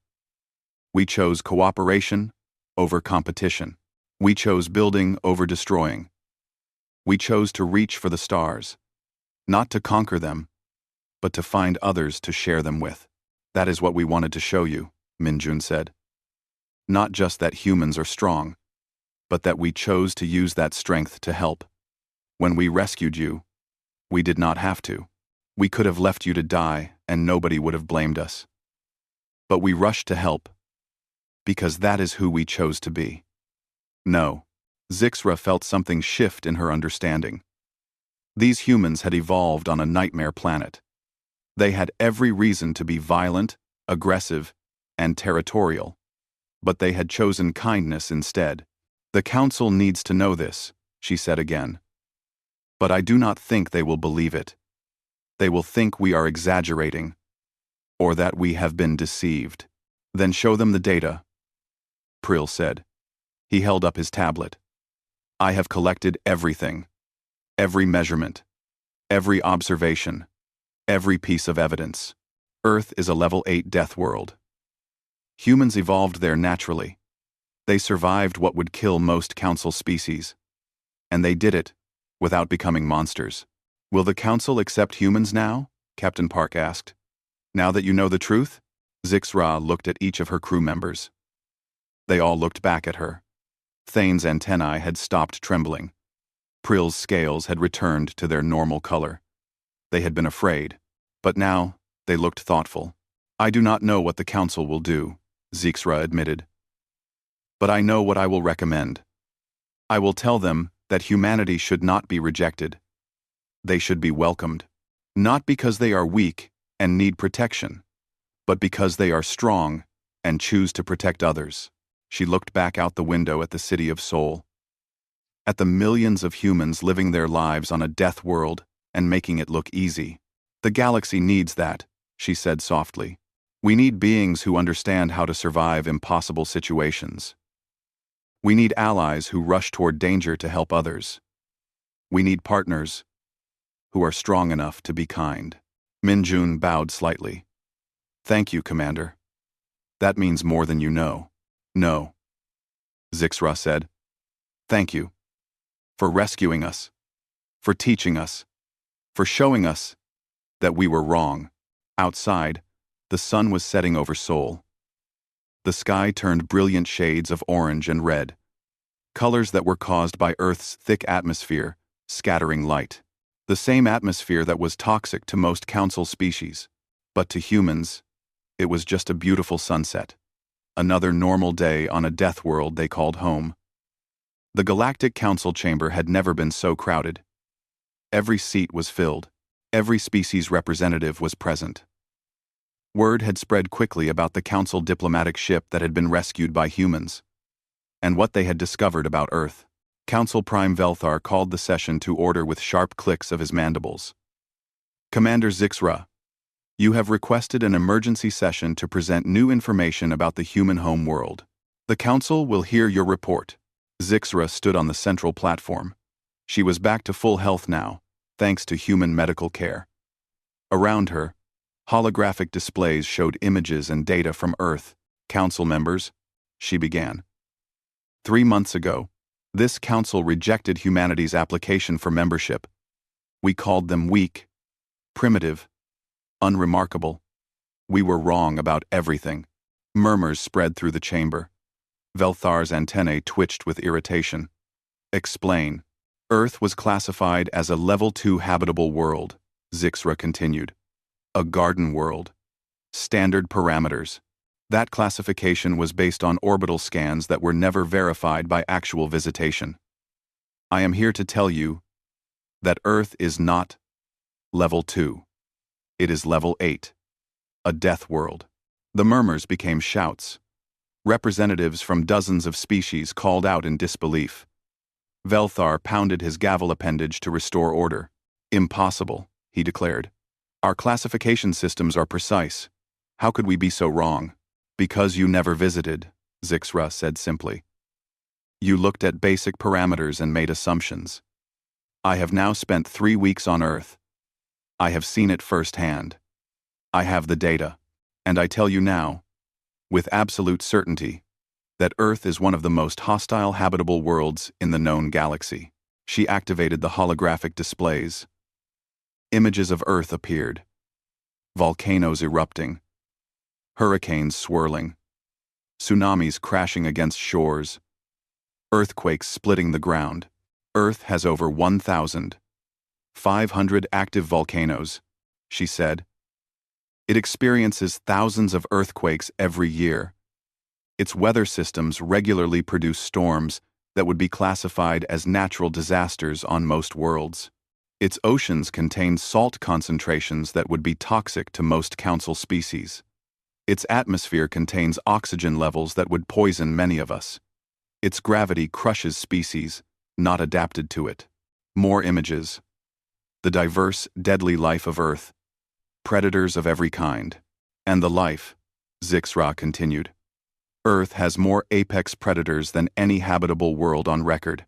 We chose cooperation over competition. We chose building over destroying. We chose to reach for the stars, not to conquer them, but to find others to share them with. That is what we wanted to show you, Minjun said. Not just that humans are strong, but that we chose to use that strength to help. When we rescued you, we did not have to. We could have left you to die and nobody would have blamed us. But we rushed to help, because that is who we chose to be. No, Zixra felt something shift in her understanding. These humans had evolved on a nightmare planet. They had every reason to be violent, aggressive, and territorial. But they had chosen kindness instead. The Council needs to know this, she said again. But I do not think they will believe it. They will think we are exaggerating, or that we have been deceived. Then show them the data, Prill said. He held up his tablet. I have collected everything. Every measurement. Every observation. Every piece of evidence. Earth is a level 8 death world. Humans evolved there naturally. They survived what would kill most Council species. And they did it without becoming monsters. Will the Council accept humans now? Captain Park asked. Now that you know the truth? Zixra looked at each of her crew members. They all looked back at her. Thane's antennae had stopped trembling. Prill's scales had returned to their normal color. They had been afraid, but now they looked thoughtful. I do not know what the Council will do, Zixra admitted. But I know what I will recommend. I will tell them that humanity should not be rejected. They should be welcomed, not because they are weak and need protection, but because they are strong and choose to protect others. She looked back out the window at the city of Seoul, at the millions of humans living their lives on a death world and making it look easy. The galaxy needs that, she said softly. We need beings who understand how to survive impossible situations. We need allies who rush toward danger to help others. We need partners who are strong enough to be kind. Minjun bowed slightly. Thank you, Commander. That means more than you know. No, Zixra said. Thank you. For rescuing us. For teaching us. For showing us that we were wrong. Outside, the sun was setting over Seoul. The sky turned brilliant shades of orange and red, colors that were caused by Earth's thick atmosphere, scattering light. The same atmosphere that was toxic to most Council species. But to humans, it was just a beautiful sunset. Another normal day on a death world they called home. The Galactic Council chamber had never been so crowded. Every seat was filled. Every species representative was present. Word had spread quickly about the Council diplomatic ship that had been rescued by humans, and what they had discovered about Earth. Council Prime Velthar called the session to order with sharp clicks of his mandibles. Commander Zixra, you have requested an emergency session to present new information about the human home world. The Council will hear your report. Zixra stood on the central platform. She was back to full health now, thanks to human medical care. Around her, holographic displays showed images and data from Earth. Council members, she began. 3 months ago, this Council rejected humanity's application for membership. We called them weak, primitive, unremarkable. We were wrong about everything. Murmurs spread through the chamber. Velthar's antennae twitched with irritation. Explain. Earth was classified as a Level 2 habitable world, Zixra continued. A garden world. Standard parameters. That classification was based on orbital scans that were never verified by actual visitation. I am here to tell you that Earth is not Level 2. It is Level 8. A death world. The murmurs became shouts. Representatives from dozens of species called out in disbelief. Velthar pounded his gavel appendage to restore order. Impossible, he declared. Our classification systems are precise. How could we be so wrong? Because you never visited, Zixra said simply. You looked at basic parameters and made assumptions. I have now spent 3 weeks on Earth. I have seen it firsthand. I have the data. And I tell you now, with absolute certainty, that Earth is one of the most hostile habitable worlds in the known galaxy. She activated the holographic displays. Images of Earth appeared. Volcanoes erupting. Hurricanes swirling. Tsunamis crashing against shores. Earthquakes splitting the ground. Earth has over 1,500 active volcanoes, she said. It experiences thousands of earthquakes every year. Its weather systems regularly produce storms that would be classified as natural disasters on most worlds. Its oceans contain salt concentrations that would be toxic to most council species. Its atmosphere contains oxygen levels that would poison many of us. Its gravity crushes species not adapted to it. More images. The diverse, deadly life of Earth. Predators of every kind. And the life, Zixra continued. Earth has more apex predators than any habitable world on record.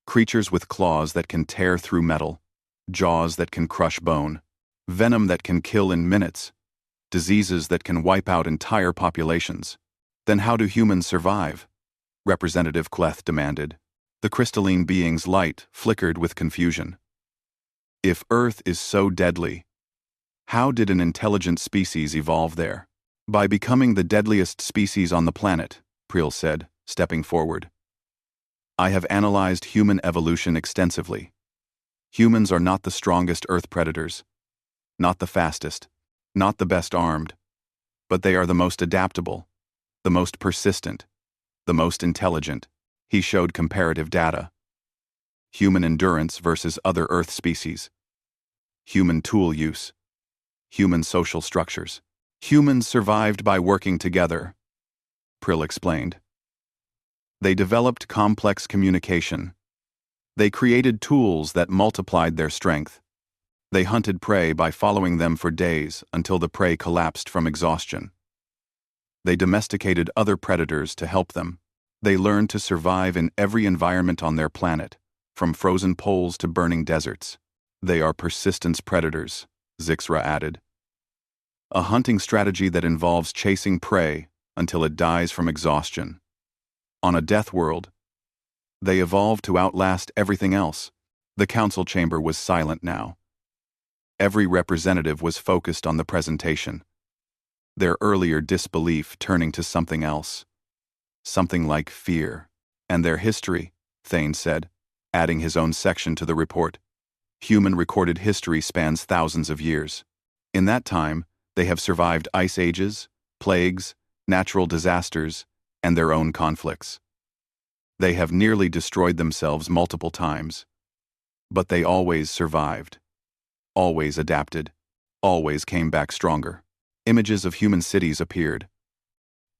Creatures with claws that can tear through metal, jaws that can crush bone, venom that can kill in minutes, diseases that can wipe out entire populations. Then how do humans survive? Representative Cleth demanded. The crystalline being's light flickered with confusion. If Earth is so deadly, how did an intelligent species evolve there? By becoming the deadliest species on the planet, Priel said, stepping forward. I have analyzed human evolution extensively. Humans are not the strongest Earth predators, not the fastest, not the best armed, but they are the most adaptable, the most persistent, the most intelligent. He showed comparative data. Human endurance versus other Earth species. Human tool use. Human social structures. Humans survived by working together, Prill explained. They developed complex communication. They created tools that multiplied their strength. They hunted prey by following them for days until the prey collapsed from exhaustion. They domesticated other predators to help them. They learned to survive in every environment on their planet, from frozen poles to burning deserts. They are persistence predators, Zixra added. A hunting strategy that involves chasing prey until it dies from exhaustion. On a death world, they evolved to outlast everything else. The council chamber was silent now. Every representative was focused on the presentation, their earlier disbelief turning to something else. Something like fear. And their history, Thane said, adding his own section to the report. Human recorded history spans thousands of years. In that time, they have survived ice ages, plagues, natural disasters, and their own conflicts. They have nearly destroyed themselves multiple times. But they always survived, always adapted, always came back stronger. Images of human cities appeared.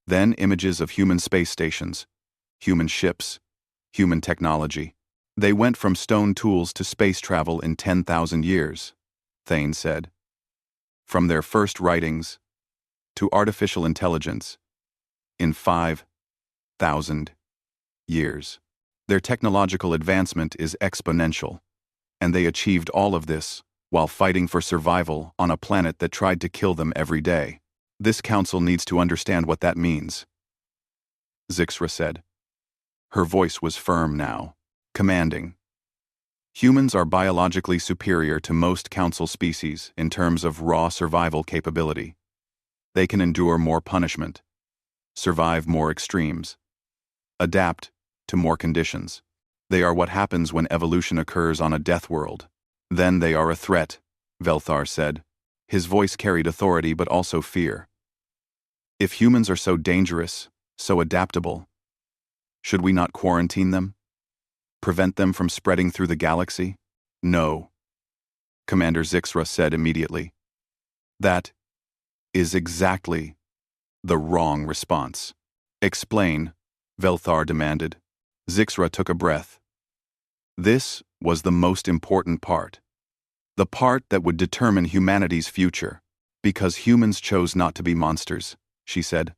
Then images of human space stations, human ships, human technology. They went from stone tools to space travel in 10,000 years, Thane said. From their first writings to artificial intelligence in 5,000 years. Their technological advancement is exponential, and they achieved all of this while fighting for survival on a planet that tried to kill them every day. This council needs to understand what that means, Zixra said. Her voice was firm now, commanding. Humans are biologically superior to most council species in terms of raw survival capability. They can endure more punishment, survive more extremes, adapt to more conditions. They are what happens when evolution occurs on a death world. Then they are a threat, Velthar said. His voice carried authority but also fear. If humans are so dangerous, so adaptable, should we not quarantine them? Prevent them from spreading through the galaxy? No, Commander Zixra said immediately. That is exactly the wrong response. Explain, Velthar demanded. Zixra took a breath. This was the most important part. The part that would determine humanity's future. Because humans chose not to be monsters, she said.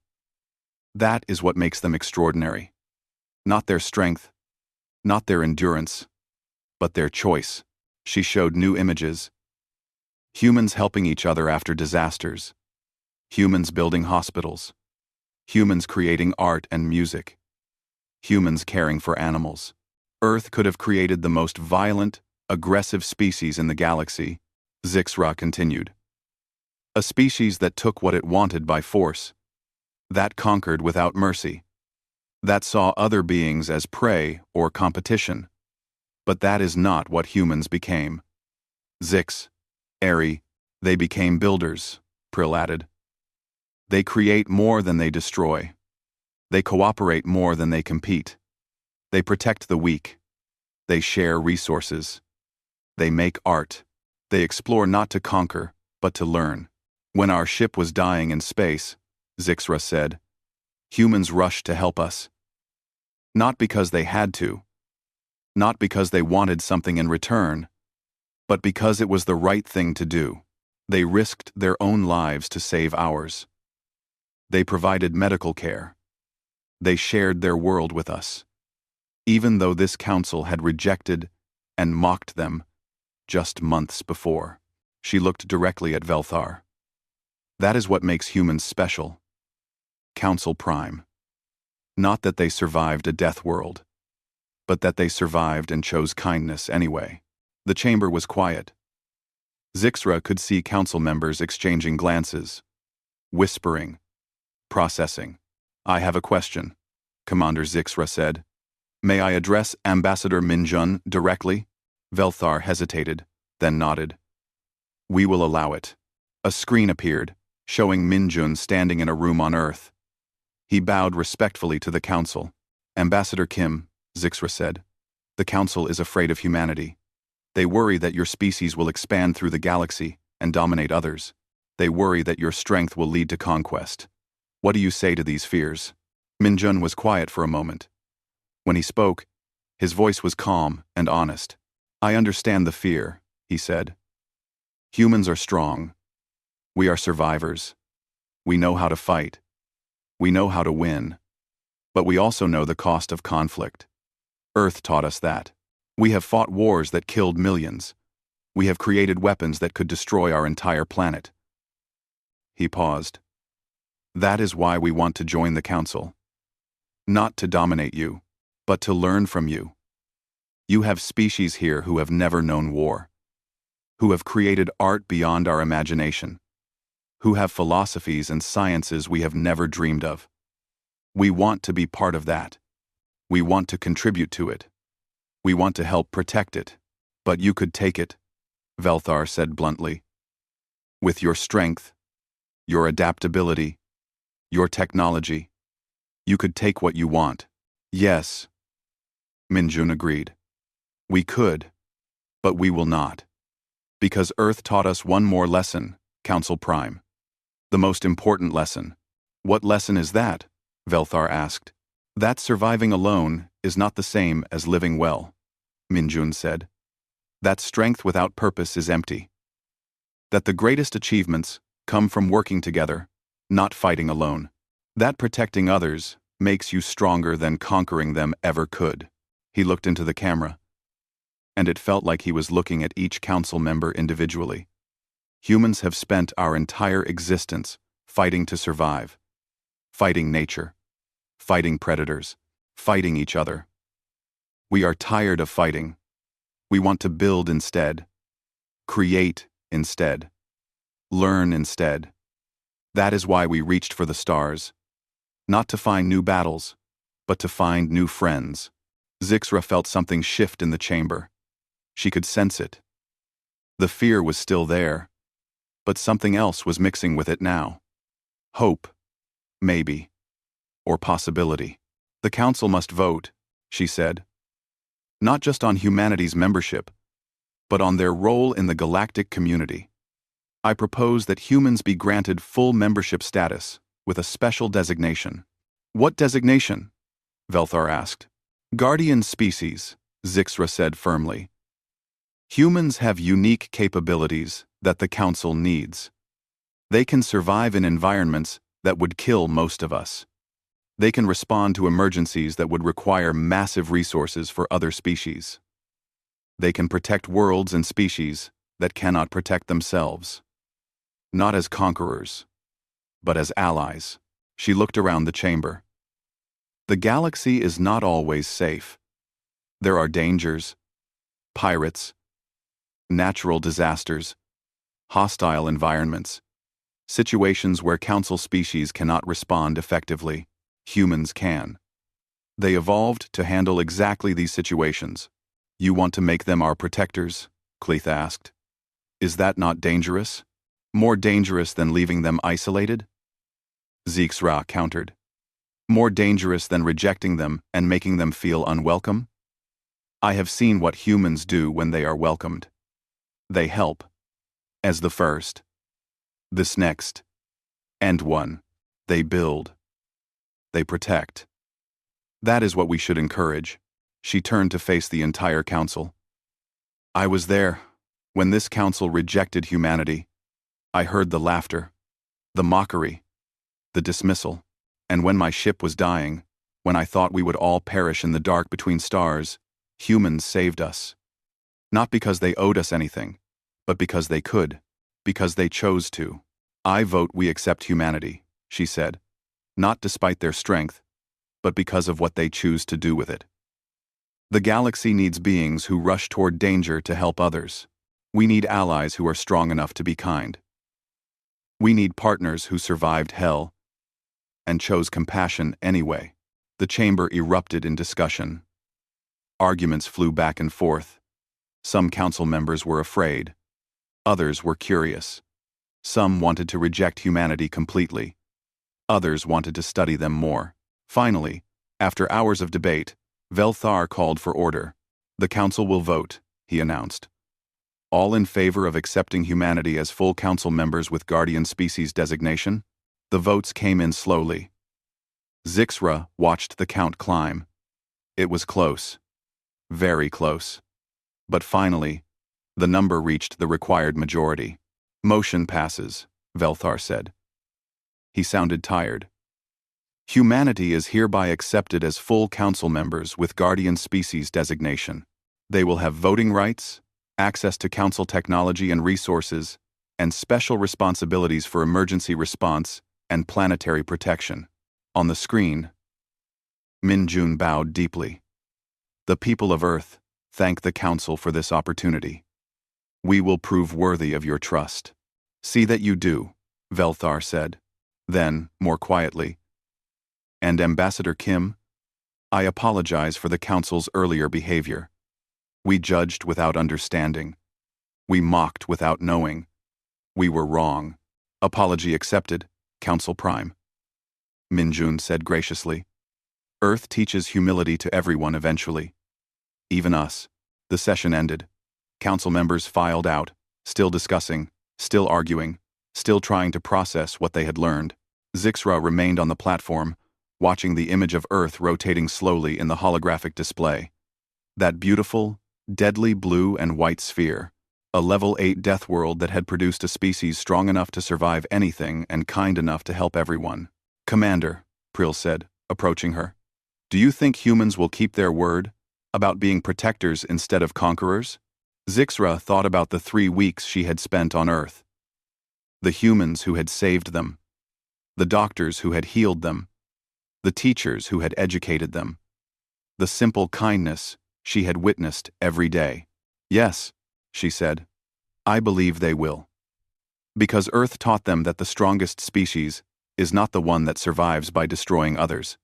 That is what makes them extraordinary. Not their strength, not their endurance, but their choice. She showed new images. Humans helping each other after disasters. Humans building hospitals. Humans creating art and music. Humans caring for animals. Earth could have created the most violent, aggressive species in the galaxy, Zixra continued. A species that took what it wanted by force. That conquered without mercy. That saw other beings as prey or competition. But that is not what humans became. Zix, Eri, they became builders, Prill added. They create more than they destroy. They cooperate more than they compete. They protect the weak. They share resources. They make art. They explore not to conquer, but to learn. When our ship was dying in space, Zixra said, humans rushed to help us. Not because they had to. Not because they wanted something in return, but because it was the right thing to do. They risked their own lives to save ours. They provided medical care. They shared their world with us. Even though this council had rejected and mocked them just months before. She looked directly at Velthar. That is what makes humans special. Council Prime. Not that they survived a death world, but that they survived and chose kindness anyway. The chamber was quiet. Zixra could see council members exchanging glances, whispering, processing. I have a question, Commander Zixra said. May I address Ambassador Minjun directly? Velthar hesitated, then nodded. We will allow it. A screen appeared, showing Minjun standing in a room on Earth. He bowed respectfully to the council. Ambassador Kim, Zixra said, the council is afraid of humanity. They worry that your species will expand through the galaxy and dominate others. They worry that your strength will lead to conquest. What do you say to these fears? Minjun was quiet for a moment. When he spoke, his voice was calm and honest. I understand the fear, he said. Humans are strong. We are survivors. We know how to fight. We know how to win. But we also know the cost of conflict. Earth taught us that. We have fought wars that killed millions. We have created weapons that could destroy our entire planet. He paused. That is why we want to join the council. Not to dominate you, but to learn from you. You have species here who have never known war, who have created art beyond our imagination, who have philosophies and sciences we have never dreamed of. We want to be part of that. We want to contribute to it. We want to help protect it. But you could take it, Velthar said bluntly. With your strength, your adaptability, your technology, you could take what you want. Yes, Minjun agreed. We could, but we will not. Because Earth taught us one more lesson, Council Prime. The most important lesson. What lesson is that? Velthar asked. That surviving alone is not the same as living well, Minjun said. That strength without purpose is empty. That the greatest achievements come from working together, not fighting alone. That protecting others makes you stronger than conquering them ever could. He looked into the camera, and it felt like he was looking at each council member individually. Humans have spent our entire existence fighting to survive, fighting nature, fighting predators, fighting each other. We are tired of fighting. We want to build instead, create instead, learn instead. That is why we reached for the stars, not to find new battles, but to find new friends. Zixra felt something shift in the chamber. She could sense it. The fear was still there, but something else was mixing with it now. Hope, maybe, or possibility. The council must vote, she said. Not just on humanity's membership, but on their role in the galactic community. I propose that humans be granted full membership status with a special designation. What designation? Velthar asked. Guardian species, Zixra said firmly. Humans have unique capabilities that the Council needs. They can survive in environments that would kill most of us. They can respond to emergencies that would require massive resources for other species. They can protect worlds and species that cannot protect themselves. Not as conquerors, but as allies. She looked around the chamber. The galaxy is not always safe. There are dangers, pirates, natural disasters, hostile environments, situations where Council species cannot respond effectively. Humans can. They evolved to handle exactly these situations. You want to make them our protectors? Cleith asked. Is that not dangerous? More dangerous than leaving them isolated? Zixra countered. More dangerous than rejecting them and making them feel unwelcome? I have seen what humans do when they are welcomed. They help. As the first. This next. And one. They build. They protect. That is what we should encourage. She turned to face the entire Council. I was there when this Council rejected humanity. I heard the laughter, the mockery, the dismissal, and when my ship was dying, when I thought we would all perish in the dark between stars, humans saved us. Not because they owed us anything, but because they could, because they chose to. I vote we accept humanity, she said, not despite their strength, but because of what they choose to do with it. The galaxy needs beings who rush toward danger to help others. We need allies who are strong enough to be kind. We need partners who survived hell and chose compassion anyway. The chamber erupted in discussion. Arguments flew back and forth. Some Council members were afraid. Others were curious. Some wanted to reject humanity completely. Others wanted to study them more. Finally, after hours of debate, Velthar called for order. The Council will vote, he announced. All in favor of accepting humanity as full Council members with Guardian Species designation? The votes came in slowly. Zixra watched the count climb. It was close. Very close. But finally, the number reached the required majority. Motion passes, Velthar said. He sounded tired. Humanity is hereby accepted as full Council members with Guardian Species designation. They will have voting rights, access to Council technology and resources, and special responsibilities for emergency response and planetary protection. On the screen, Minjun bowed deeply. The people of Earth thank the Council for this opportunity. We will prove worthy of your trust. See that you do, Velthar said. Then, more quietly, and Ambassador Kim, I apologize for the Council's earlier behavior. We judged without understanding. We mocked without knowing. We were wrong. Apology accepted, Council Prime. Minjun said graciously. Earth teaches humility to everyone eventually. Even us. The session ended. Council members filed out, still discussing, still arguing, still trying to process what they had learned. Zixra remained on the platform, watching the image of Earth rotating slowly in the holographic display. That beautiful, deadly blue and white sphere, a level 8 death world that had produced a species strong enough to survive anything and kind enough to help everyone. Commander, Prill said, approaching her, do you think humans will keep their word about being protectors instead of conquerors? Zixra thought about the 3 weeks she had spent on Earth. The humans who had saved them. The doctors who had healed them. The teachers who had educated them. The simple kindness she had witnessed every day. Yes, she said, I believe they will. Because Earth taught them that the strongest species is not the one that survives by destroying others.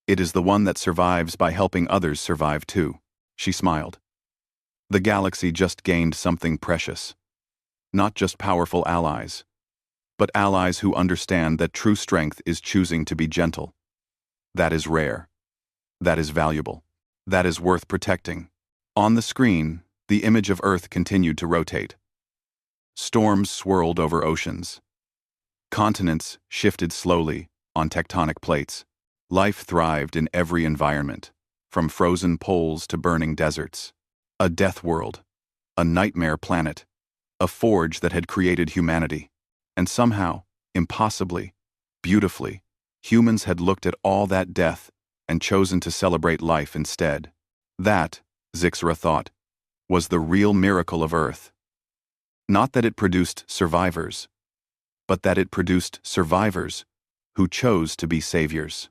It is the one that survives by helping others survive too. She smiled. The galaxy just gained something precious. Not just powerful allies, but allies who understand that true strength is choosing to be gentle. That is rare. That is valuable. That is worth protecting. On the screen, the image of Earth continued to rotate. Storms swirled over oceans. Continents shifted slowly on tectonic plates. Life thrived in every environment, from frozen poles to burning deserts. A death world, a nightmare planet, a forge that had created humanity. And somehow, impossibly, beautifully, humans had looked at all that death and chosen to celebrate life instead. That, Zixra thought, was the real miracle of Earth. Not that it produced survivors, but that it produced survivors who chose to be saviors.